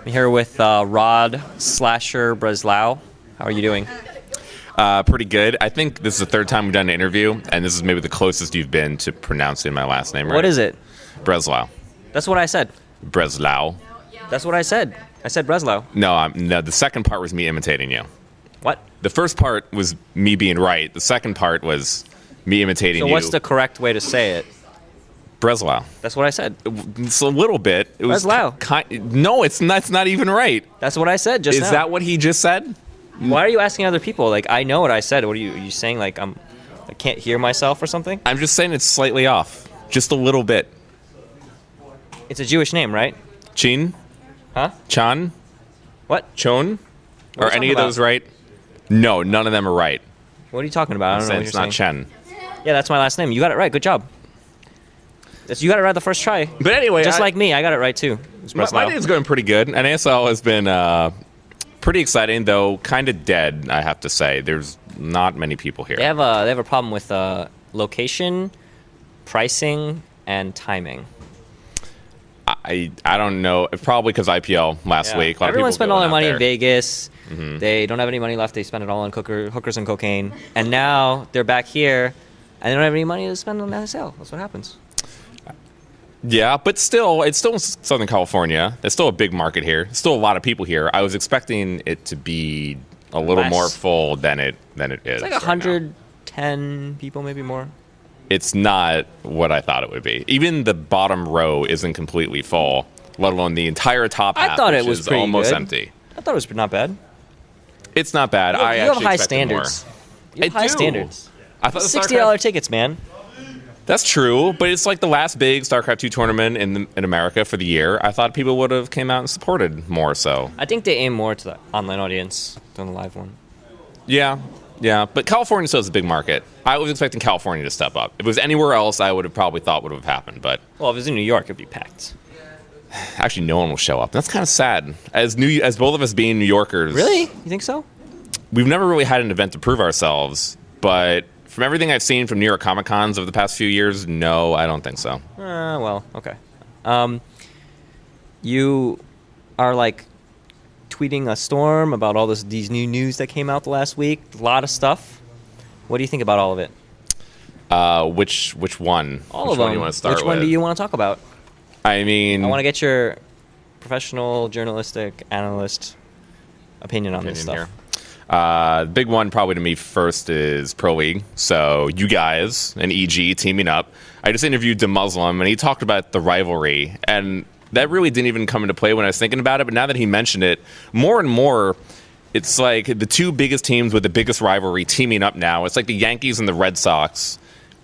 I'm here with Rod Slasher Breslau. How are you doing? Pretty good. I think this is the third time we've done an interview, and this is maybe the closest you've been to pronouncing my last name right. What is it? Breslau. That's what I said. Breslau. That's what I said. I said Breslau. No, the second part was me imitating you. What? The first part was me being right. The second part was me imitating you. So what's the correct way to say it? Breslau. That's what I said. It's a little bit. It was Breslau. No, it's not even right. That's what I said just now. Is that what he just said? Why are you asking other people? Like, I know what I said. What are you saying? Like, I can't hear myself or something? I'm just saying it's slightly off. Just a little bit. It's a Jewish name, right? Chin? Huh? Chan? What? Chon? What are Are you any talking of those right? No, none of them are right. What are you talking about? I don't know what It's you're not saying. Chen. Yeah, that's my last name. You got it right. Good job. You got it right the first try. But anyway, Just like me, I got it right too. My day's going pretty good. And NASL has been pretty exciting, though kind of dead, I have to say. There's not many people here. They have a problem with location, pricing, and timing. I don't know. Probably because IPL last week. A lot Everyone of people spent all their going out money there. in Vegas. Mm-hmm. They don't have any money left. They spend it all on hookers and cocaine. And now they're back here, and they don't have any money to spend on NASL. That's what happens. Yeah, but still, it's still Southern California. It's still a big market here. Still a lot of people here. I was expecting it to be a little more full than it is. It's like right 110 people, maybe more. It's not what I thought it would be. Even the bottom row isn't completely full, let alone the entire top half. I thought it which was is pretty almost good. empty. I thought it was not bad. It's not bad. You I have actually high expected standards. more. You have I high do. standards. I thought the $60 tickets, man. That's true, but it's like the last big StarCraft 2 tournament in America for the year. I thought people would have came out and supported more so. I think they aim more to the online audience than the live one. Yeah, but California still is a big market. I was expecting California to step up. If it was anywhere else, I would have probably thought would have happened, but... Well, if it was in New York, it'd be packed. Actually, no one will show up. That's kind of sad. As both of us being New Yorkers... Really? You think so? We've never really had an event to prove ourselves, but from everything I've seen from New York Comic Cons over the past few years, no, I don't think so. Well, okay. You are, like, tweeting a storm about all these new news that came out the last week. A lot of stuff. What do you think about all of it? Which one? All which of them. One do you want to start Which one with? do you want to talk about? I mean... I want to get your professional, journalistic, analyst opinion on this stuff. Here. The big one probably to me first is Pro League. So you guys and EG teaming up. I just interviewed the Muslim, and he talked about the rivalry, and that really didn't even come into play when I was thinking about it, but now that he mentioned it, more and more, it's like the two biggest teams with the biggest rivalry teaming up now. It's like the Yankees and the Red Sox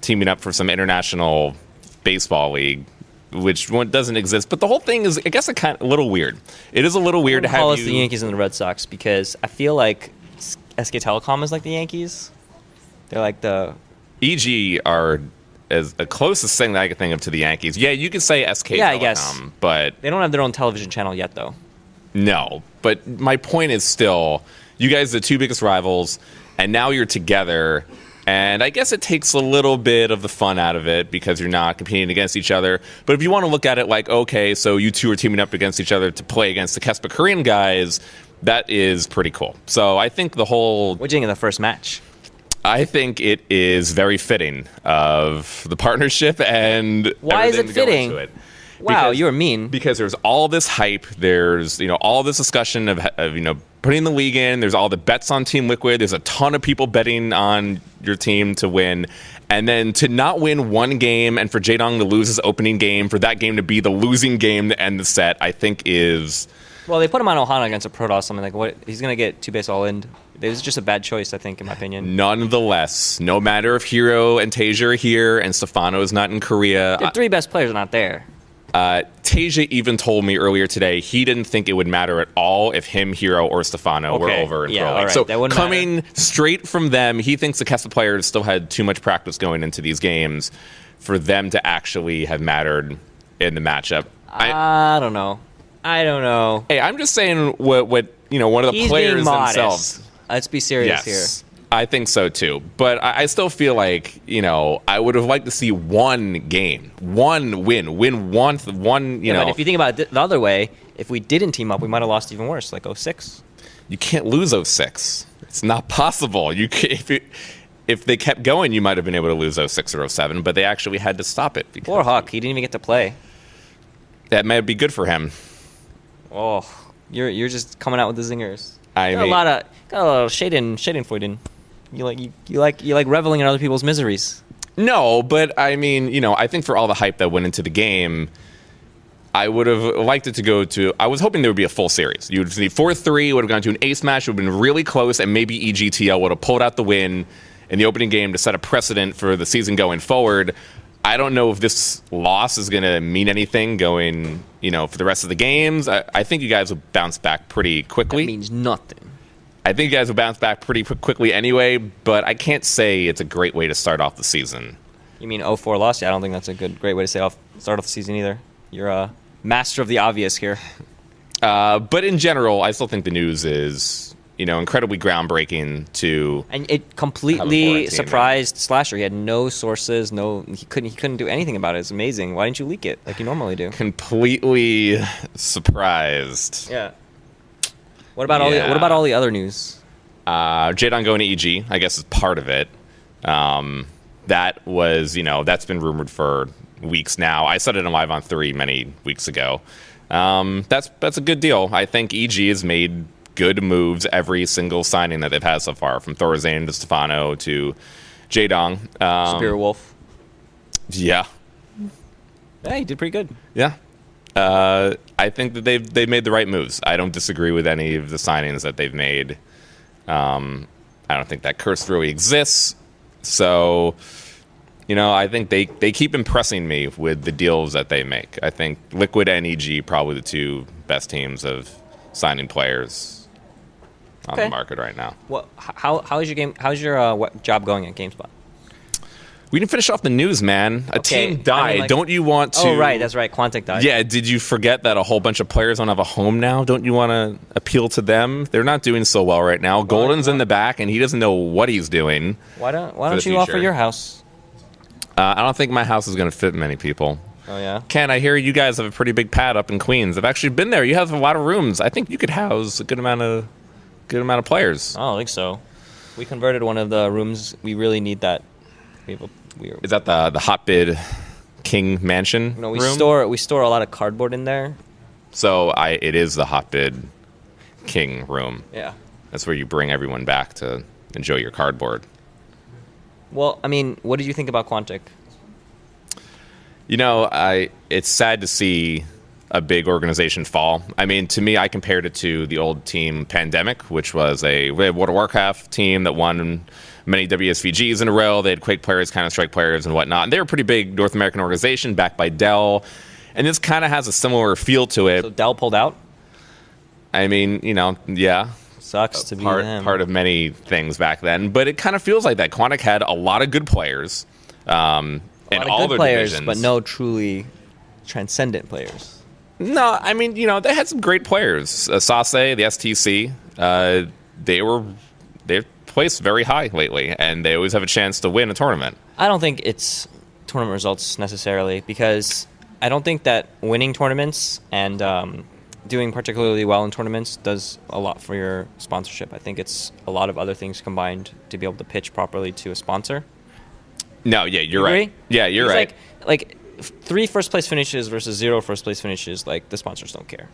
teaming up for some international baseball league, which one doesn't exist. But the whole thing is, I guess, a little weird. It is a little weird to have call us the Yankees and the Red Sox because I feel like SK Telecom is like the Yankees. They're like the... EG are as the closest thing that I can think of to the Yankees. Yeah, you could say SK Telecom, I guess. But... They don't have their own television channel yet, though. No, but my point is still, you guys are the two biggest rivals, and now you're together, and I guess it takes a little bit of the fun out of it because you're not competing against each other. But if you want to look at it like, okay, so you two are teaming up against each other to play against the Kespa Korean guys, that is pretty cool. So I think the whole... What do you think of the first match? I think it is very fitting of the partnership and why is it everything to go fitting? into it. Wow, you're mean. Because there's all this hype. There's all this discussion of putting the league in. There's all the bets on Team Liquid. There's a ton of people betting on your team to win. And then to not win one game and for Jaedong to lose his opening game, for that game to be the losing game to end the set, I think is... Well, they put him on Ohana against a Protoss. Something like what? He's gonna get 2-base all in. It was just a bad choice, I think, in my opinion. Nonetheless, no matter if Hero and Tasia are here and Stefano is not in Korea... The three best players are not there. Tasia even told me earlier today he didn't think it would matter at all if him, Hero, or Stefano were over in Pro League. All right, so that wouldn't coming matter. straight from them, he thinks the Kespa players still had too much practice going into these games for them to actually have mattered in the matchup. I don't know. Hey, I'm just saying what one of the He's players being modest. themselves. Let's be serious Yes. here. I think so too, but I still feel like I would have liked to see one game, one win one. But if you think about it the other way, if we didn't team up, we might have lost even worse, like 06. You can't lose 06. It's not possible. If they kept going, you might have been able to lose 06 or 07, but they actually had to stop it. Poor Huck, he didn't even get to play. That might be good for him. Oh, you're just coming out with the zingers. I mean, got a little Schadenfreude. You like reveling in other people's miseries. No, but I mean, I think for all the hype that went into the game, I would have liked it to go to. I was hoping there would be a full series. You would see 4-3, would have gone to an ace match, would have been really close, and maybe EGTL would have pulled out the win in the opening game to set a precedent for the season going forward. I don't know if this loss is going to mean anything going, for the rest of the games. I think you guys will bounce back pretty quickly. That means nothing. I think you guys will bounce back pretty quickly anyway, but I can't say it's a great way to start off the season. You mean 0-4 loss? Yeah, I don't think that's a great way to start off the season either. You're a master of the obvious here. But in general, I still think the news is, incredibly groundbreaking to. And it completely surprised Slasher. He had no sources, he couldn't do anything about it. It's amazing. Why didn't you leak it like you normally do? Completely surprised. Yeah. What about all the other news? Jaedong going to EG, I guess, is part of it. That was, that's been rumored for weeks now. I said it on Live on 3 many weeks ago. That's a good deal. I think EG has made good moves every single signing that they've had so far, from Thorazane to Stefano to Jaedong. Superior Wolf. Yeah. Yeah, he did pretty good. Yeah. I think that they've made the right moves. I don't disagree with any of the signings that they've made. I don't think that curse really exists. So, I think they keep impressing me with the deals that they make. I think Liquid and EG probably the two best teams of signing players on the market right now. How is your game? How's your job going at GameSpot? We didn't finish off the news, man. A team died. Don't you want to... Oh, right. That's right. Quantic died. Yeah. Did you forget that a whole bunch of players don't have a home now? Don't you want to appeal to them? They're not doing so well right now. Golden's in the back, and he doesn't know what he's doing. Why don't you offer your house? I don't think my house is going to fit many people. Oh, yeah? Ken, I hear you guys have a pretty big pad up in Queens. I've actually been there. You have a lot of rooms. I think you could house a good amount of players. I don't think so. We converted one of the rooms. We really need that. Is that the Hotbid King Mansion No, we room? we store a lot of cardboard in there. So it is the Hotbid King room. Yeah. That's where you bring everyone back to enjoy your cardboard. Well, I mean, what did you think about Quantic? It's sad to see a big organization fall. I mean, to me, I compared it to the old team Pandemic, which was a World of Warcraft team that won many WSVGs in a row. They had Quake players, Counter-Strike players, and whatnot. And they were a pretty big North American organization backed by Dell. And this kind of has a similar feel to it. So Dell pulled out? I mean, yeah. Sucks to be them. Part of many things back then. But it kind of feels like that. Quantic had a lot of good players in all their divisions. But no truly transcendent players. No, I mean, they had some great players. Sase, the STC, they're placed very high lately, and they always have a chance to win a tournament. I don't think it's tournament results necessarily, because I don't think that winning tournaments and doing particularly well in tournaments does a lot for your sponsorship. I think it's a lot of other things combined to be able to pitch properly to a sponsor. No, yeah, you're right. Yeah, you're right. Like 3 first place finishes versus 0 first place finishes, like the sponsors don't care.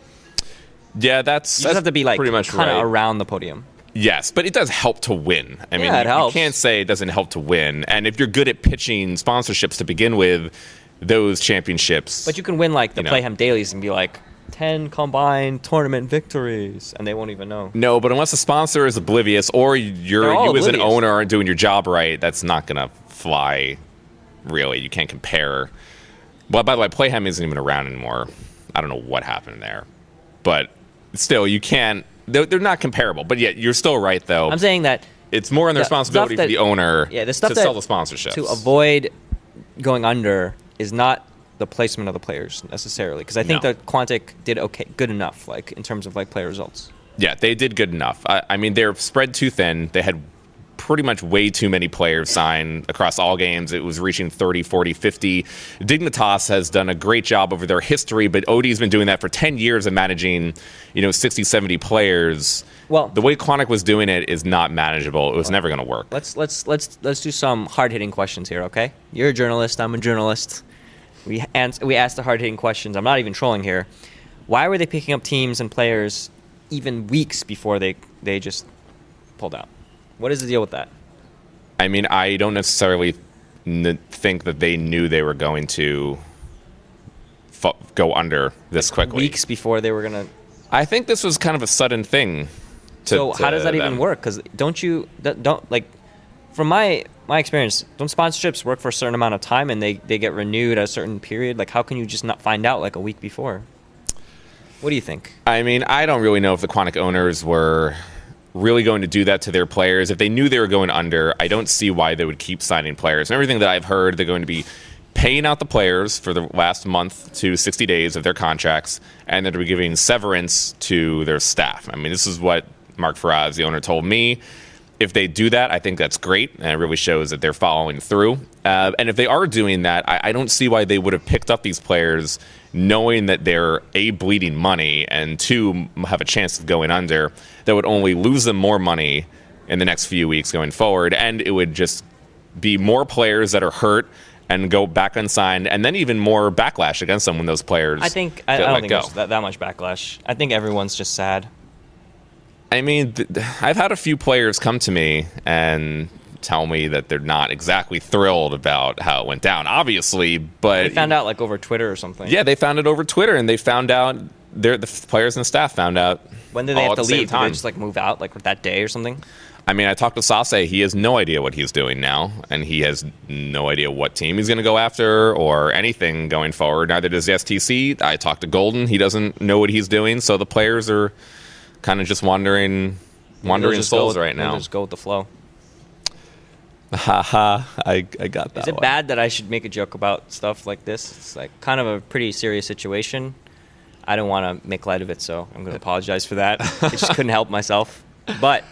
Yeah, that's you just have to be like pretty much kind of right. around the podium. Yes, but it does help to win. I mean, it helps. You can't say it doesn't help to win. And if you're good at pitching sponsorships to begin with, those championships. But you can win like the Playhem Dailies and be like 10 combined tournament victories, and they won't even know. No, but unless the sponsor is oblivious, or you as an owner aren't doing your job right, that's not gonna fly. Really, you can't compare. Well, by the way, Playhem isn't even around anymore. I don't know what happened there, but still, you can't. They're not comparable, but yet you're still right, though. I'm saying that it's more in the responsibility for the owner to sell the sponsorships. To avoid going under is not the placement of the players necessarily, because I think that Quantic did good enough, like in terms of like player results. Yeah, they did good enough. I mean, they're spread too thin. They had pretty much way too many players signed across all games. It was reaching 30, 40, 50. Dignitas has done a great job over their history, but Odee's been doing that for 10 years of managing, 60, 70 players. Well, the way Quantic was doing it is not manageable. It was never going to work. Let's do some hard-hitting questions here, okay? You're a journalist. I'm a journalist. We asked the hard-hitting questions. I'm not even trolling here. Why were they picking up teams and players even weeks before they just pulled out? What is the deal with that? I mean, I don't necessarily think that they knew they were going to go under this quickly. Weeks before they were going to... I think this was kind of a sudden thing. So how does that even work? Because from my experience, don't sponsorships work for a certain amount of time and they get renewed at a certain period? Like, how can you just not find out like a week before? What do you think? I mean, I don't really know if the Quantic owners were really going to do that to their players. If they knew they were going under, I don't see why they would keep signing players. And everything that I've heard, they're going to be paying out the players for the last month to 60 days of their contracts, and they're giving severance to their staff. I mean, this is what Mark Faraz, the owner, told me. If they do that, I think that's great, and it really shows that they're following through. And if they are doing that, I don't see why they would have picked up these players knowing that they're, A, bleeding money, and 2, have a chance of going under. That would only lose them more money in the next few weeks going forward, and it would just be more players that are hurt and go back unsigned, and then even more backlash against them when those players I don't think there's that much backlash. I think everyone's just sad. I mean, I've had a few players come to me and tell me that they're not exactly thrilled about how it went down, obviously, but... They found out, like, over Twitter or something. Yeah, they found it over Twitter, and they found out, the players and staff found out. When did they have to leave? Did they just, like, move out, like, that day or something? I mean, I talked to Sase. He has no idea what he's doing now, and he has no idea what team he's going to go after or anything going forward. Neither does the STC. I talked to Golden. He doesn't know what he's doing, so the players are kind of just wandering souls right now. Just go with the flow. Haha, I got that. Is it bad that I should make a joke about stuff like this? It's like kind of a pretty serious situation. I don't want to make light of it, so I'm going to apologize for that. I just couldn't help myself. But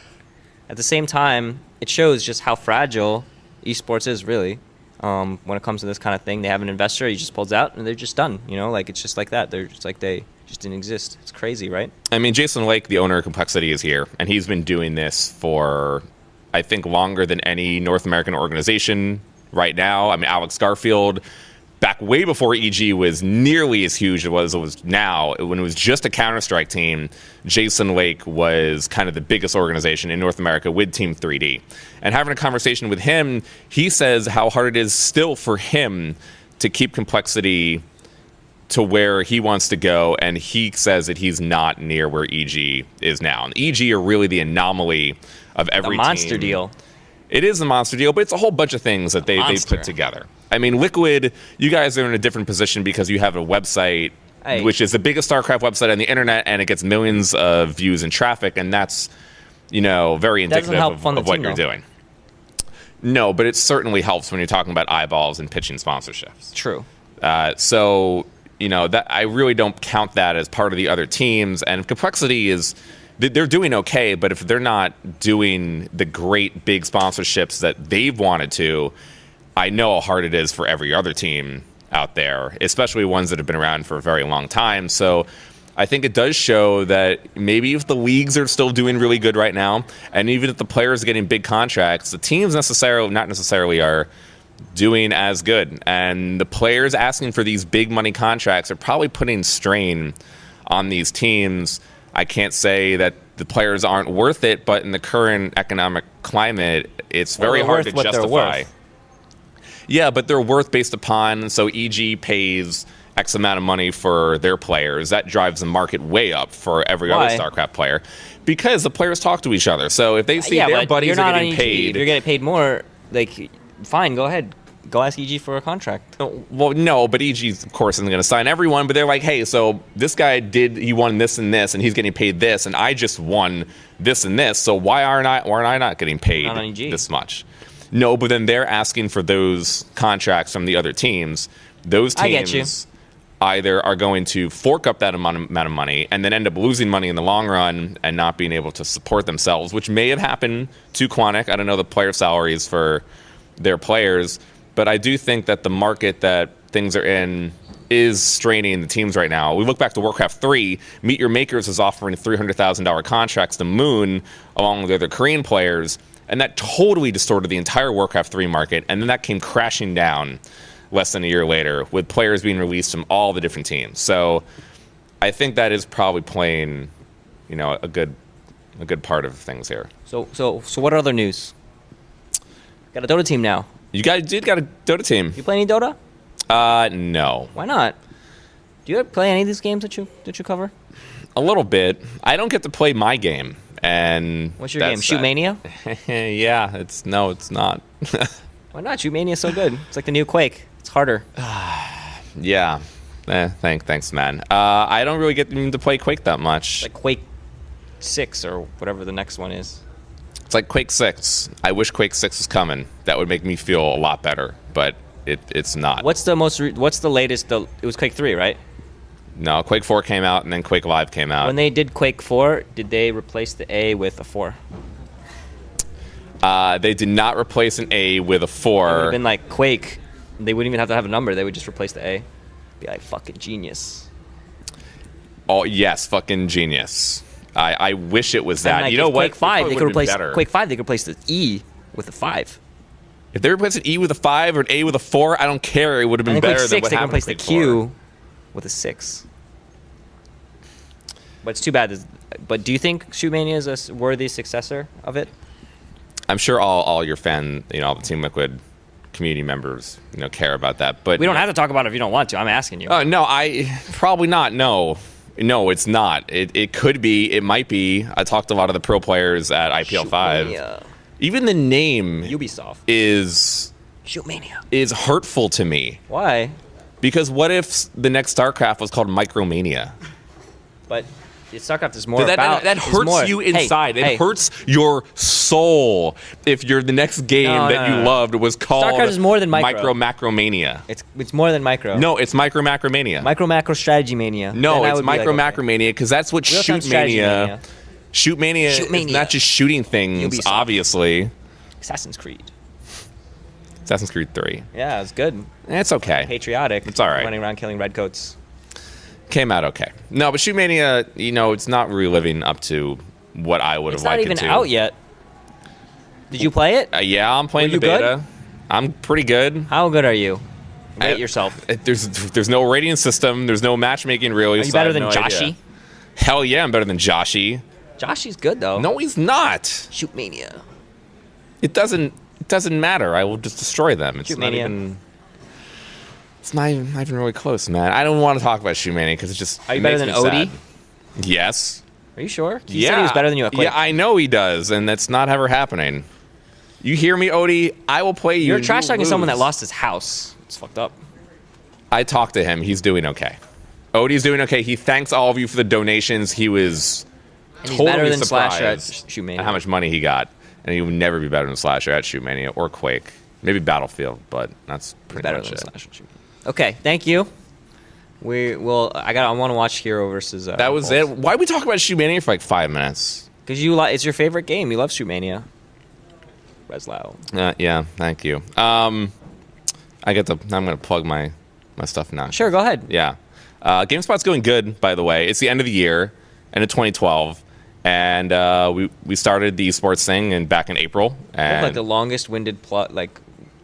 at the same time, it shows just how fragile esports is, really. When it comes to this kind of thing, they have an investor, he just pulls out, and they're just done. Like it's just like that. They're just like they just didn't exist. It's crazy, right? I mean, Jason Lake, the owner of Complexity, is here, and he's been doing this for, I think, longer than any North American organization right now. I mean, Alex Garfield, back way before EG was nearly as huge as it was now, when it was just a Counter-Strike team, Jason Lake was kind of the biggest organization in North America with Team 3D. And having a conversation with him, he says how hard it is still for him to keep Complexity to where he wants to go, and he says that he's not near where EG is now. And EG are really the anomaly of every team. The monster deal. It is a monster deal, but it's a whole bunch of things that they put together. I mean, Liquid, you guys are in a different position because you have a website, which is the biggest StarCraft website on the internet, and it gets millions of views and traffic, and that's, very indicative of what you're doing. No, but it certainly helps when you're talking about eyeballs and pitching sponsorships. True. So, that I really don't count that as part of the other teams, and Complexity is... They're doing okay, but if they're not doing the great big sponsorships that they've wanted to, I know how hard it is for every other team out there, especially ones that have been around for a very long time. So I think it does show that maybe if the leagues are still doing really good right now, and even if the players are getting big contracts, the teams not necessarily are doing as good. And the players asking for these big money contracts are probably putting strain on these teams. I can't say that the players aren't worth it, but in the current economic climate, it's very hard to justify. Yeah, but they're worth based upon, so EG pays X amount of money for their players. That drives the market way up for every other StarCraft player because the players talk to each other. So if they see their buddies are getting paid... If you're getting paid more, fine, go ahead. Go ask EG for a contract. Well, no, but EG, of course, isn't going to sign everyone. But they're like, hey, so this guy he won this and this, and he's getting paid this, and I just won this and this. So why aren't I not getting paid this much? No, but then they're asking for those contracts from the other teams. Those teams either are going to fork up that amount of money and then end up losing money in the long run and not being able to support themselves, which may have happened to Quantic. I don't know the player salaries for their players, but I do think that the market that things are in is straining the teams right now. We look back to Warcraft 3, Meet Your Makers is offering $300,000 contracts to Moon along with other Korean players, and that totally distorted the entire Warcraft 3 market, and then that came crashing down less than a year later, with players being released from all the different teams. So I think that is probably playing, a good part of things here. So what other news? Got a Dota team now. You guys did got a Dota team. You play any Dota? No. Why not? Do you play any of these games that you cover? A little bit. I don't get to play my game, and what's your game? Shootmania? Yeah, it's not. Why not? Shootmania is so good. It's like the new Quake. It's harder. Yeah. Thanks, man. I don't really get to play Quake that much. Like Quake 6 or whatever the next one is. It's like Quake 6. I wish Quake 6 was coming. That would make me feel a lot better, but it's not. What's the latest? It was Quake 3, right? No, Quake 4 came out, and then Quake Live came out. When they did Quake 4, did they replace the A with a 4? They did not replace an A with a 4. It would have been like Quake. They wouldn't even have to have a number. They would just replace the A. Be like, fucking genius. Oh, yes, fucking genius. I wish it was that. Like, you know what? Quake 5, they could replace better. Quake 5. They could replace the E with a 5. If they replaced an E with a 5 or an A with a 4, I don't care. It would have been better Quake 6, than what they could happened replace the in Quake 4. Q with a 6. But it's too bad. But do you think Shootmania is a worthy successor of it? I'm sure all your all the Team Liquid community members, care about that. But we don't have to talk about it if you don't want to. I'm asking you. No, I probably not. No, it's not. It could be. It might be. I talked to a lot of the pro players at IPL 5. Even the name Ubisoft is Shootmania is hurtful to me. Why? Because what if the next StarCraft was called Micromania? But StarCraft is more that hurts you inside. Hey, it hurts your soul if the next game you loved was called StarCraft is more than Micro. Macromania. It's more than Micro. No, it's Macromania. Macro Strategy Mania. No, it's Macromania because that's what Shootmania. Shootmania is not just shooting things, Ubisoft. Obviously. Assassin's Creed 3. Yeah, it's good. It's okay. Patriotic. It's all right. Running around killing redcoats. Came out okay. No, but Shootmania, it's not really living up to what I would have liked it to. It's not even out yet. Did you play it? Yeah, I'm playing the beta. Good? I'm pretty good. How good are you? Rate yourself. There's no rating system. There's no matchmatching really. Are you better than Joshy? Hell yeah, I'm better than Joshy. Joshy's good though. No, he's not. Shootmania. It doesn't matter. I will just destroy them. It's Shootmania. It's not even really close, man. I don't want to talk about Shootmania because it's just. Are you better than Odee? Yes. Are you sure? He said he was better than you at Quake. Yeah, I know he does, and that's not ever happening. You hear me, Odee? I will play you. You're trash talking someone that lost his house. It's fucked up. I talked to him. He's doing okay. Odee's doing okay. He thanks all of you for the donations. He was totally surprised at Shootmania. At how much money he got, and he would never be better than Slasher at Shootmania or Quake. Maybe Battlefield, but that's pretty much it. Slasher. Okay, thank you. I want to watch Hero versus. That was it. Why we talk about Shootmania for like 5 minutes? Because it's your favorite game. You love Shootmania. Reslow. Yeah, thank you. I'm gonna plug my stuff now. Sure, go ahead. Yeah, GameSpot's going good. By the way, it's the end of the year, end of 2012, and we started the esports thing back in April. And like the longest winded plot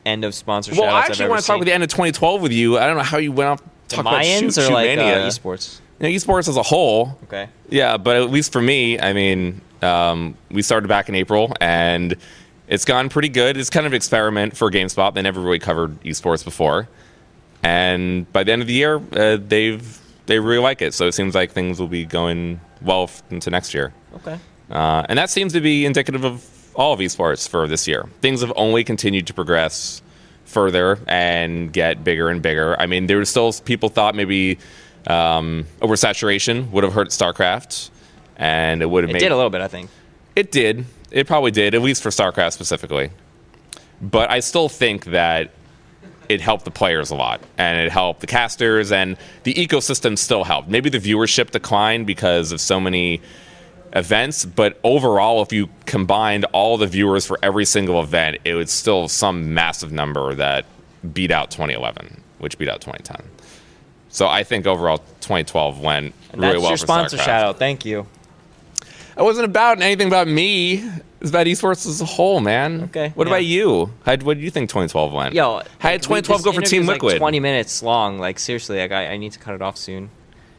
end of sponsorship. Well, I actually want to talk about the end of 2012 with you. I don't know how you went off talk about Mayans or like esports. Esports as a whole. Okay. Yeah, but at least for me, I mean, we started back in April, and it's gone pretty good. It's kind of an experiment for GameSpot. They never really covered esports before, and by the end of the year, they really like it. So it seems like things will be going well into next year. Okay. And that seems to be indicative of all of esports for this year. Things have only continued to progress further and get bigger and bigger. I mean, there were still people thought maybe oversaturation would have hurt StarCraft, and it would have made. It did a little bit, I think. It did. It probably did, at least for StarCraft specifically. But I still think that it helped the players a lot, and it helped the casters, and the ecosystem still helped. Maybe the viewership declined because of so many events, but overall, if you combined all the viewers for every single event, it was still some massive number that beat out 2011, which beat out 2010. So I think overall 2012 went really well for StarCraft. That's your sponsor shout-out. Thank you. It wasn't about anything about me. It's about esports as a whole, man. Okay. What about you? What do you think 2012 went? Yo, how did 2012 go for Team Liquid? Like 20 minutes long. Like seriously, like I need to cut it off soon.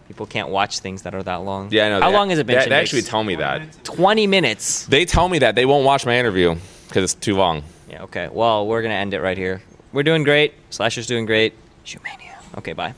People can't watch things that are that long. Yeah, I know. How long has it been? They actually tell me that. 20 minutes. They tell me that. They won't watch my interview because it's too long. Yeah. Okay. Well, we're gonna end it right here. We're doing great. Slasher's doing great. Shootmania. Okay. Bye.